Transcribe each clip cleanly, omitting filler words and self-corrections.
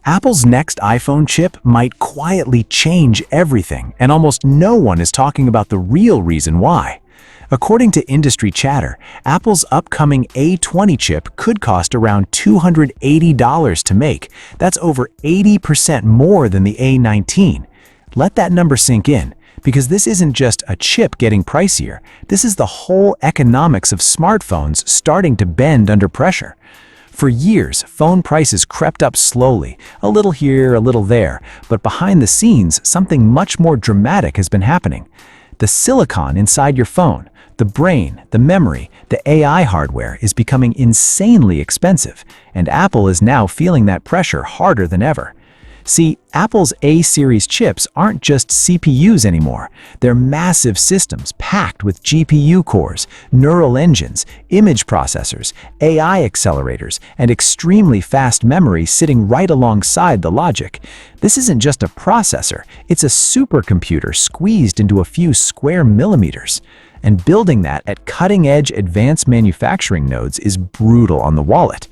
Apple's next iPhone chip might quietly change everything, and almost no one is talking about the real reason why. According to industry chatter, Apple's upcoming A20 chip could cost around $280 to make. That's over 80% more than the A19. Let that number sink in, because this isn't just a chip getting pricier. This is the whole economics of smartphones starting to bend under pressure. For years, phone prices crept up slowly, a little here, a little there, but behind the scenes, something much more dramatic has been happening. The silicon inside your phone, the brain, the memory, the AI hardware is becoming insanely expensive, and Apple is now feeling that pressure harder than ever. See, Apple's A-series chips aren't just CPUs anymore. They're massive systems packed with GPU cores, neural engines, image processors, AI accelerators, and extremely fast memory sitting right alongside the logic. This isn't just a processor, it's a supercomputer squeezed into a few square millimeters. And building that at cutting-edge advanced manufacturing nodes is brutal on the wallet.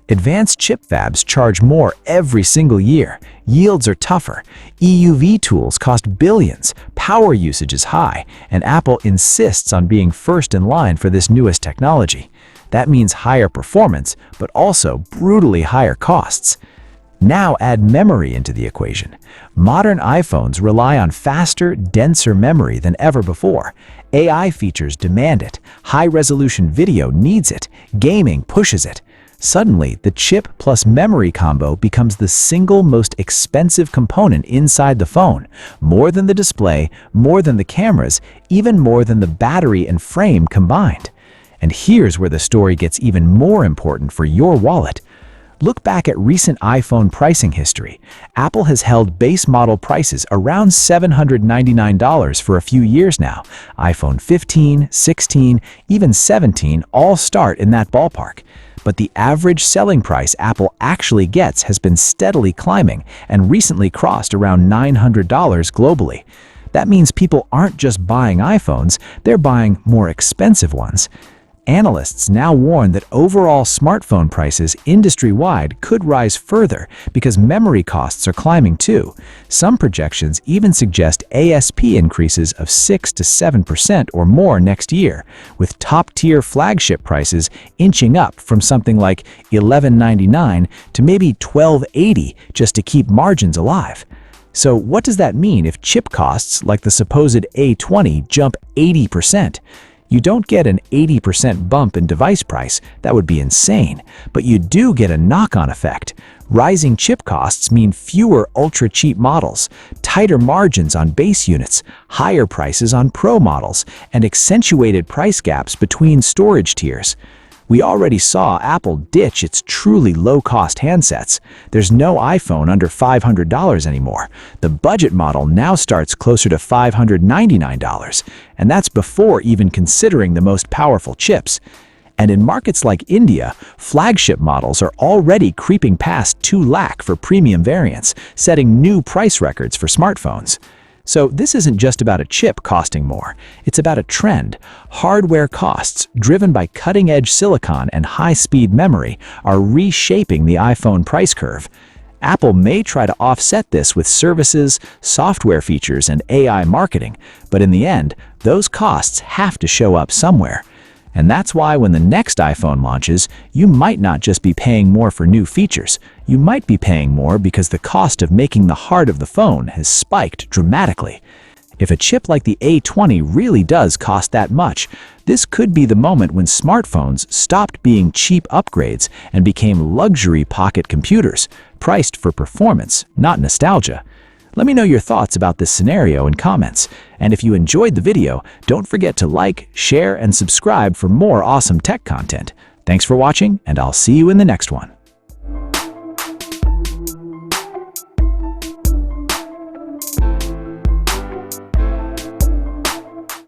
Advanced chip fabs charge more every single year, yields are tougher, EUV tools cost billions, power usage is high, and Apple insists on being first in line for this newest technology. That means higher performance, but also brutally higher costs. Now add memory into the equation. Modern iPhones rely on faster, denser memory than ever before. AI features demand it, high-resolution video needs it, gaming pushes it. Suddenly, the chip plus memory combo becomes the single most expensive component inside the phone, more than the display, more than the cameras, even more than the battery and frame combined. And here's where the story gets even more important for your wallet. Look back at recent iPhone pricing history. Apple has held base model prices around $799 for a few years now. iPhone 15, 16, even 17 all start in that ballpark. But the average selling price Apple actually gets has been steadily climbing and recently crossed around $900 globally. That means people aren't just buying iPhones, they're buying more expensive ones. Analysts now warn that overall smartphone prices industry-wide could rise further because memory costs are climbing too. Some projections even suggest ASP increases of 6 to 7% or more next year, with top-tier flagship prices inching up from something like $1199 to maybe $1280 just to keep margins alive. So what does that mean if chip costs like the supposed A20 jump 80%? You don't get an 80% bump in device price, that would be insane, but you do get a knock-on effect. Rising chip costs mean fewer ultra-cheap models, tighter margins on base units, higher prices on Pro models, and accentuated price gaps between storage tiers. We already saw Apple ditch its truly low-cost handsets. There's no iPhone under $500 anymore. The budget model now starts closer to $599, and that's before even considering the most powerful chips. And in markets like India, flagship models are already creeping past 2 lakh for premium variants, setting new price records for smartphones. So this isn't just about a chip costing more, it's about a trend. Hardware costs, driven by cutting-edge silicon and high-speed memory, are reshaping the iPhone price curve. Apple may try to offset this with services, software features, and AI marketing, but in the end, those costs have to show up somewhere. And that's why when the next iPhone launches, you might not just be paying more for new features. You might be paying more because the cost of making the heart of the phone has spiked dramatically. If a chip like the A20 really does cost that much, this could be the moment when smartphones stopped being cheap upgrades and became luxury pocket computers, priced for performance, not nostalgia. Let me know your thoughts about this scenario in comments. And if you enjoyed the video, don't forget to like, share, and subscribe for more awesome tech content. Thanks for watching, and I'll see you in the next one.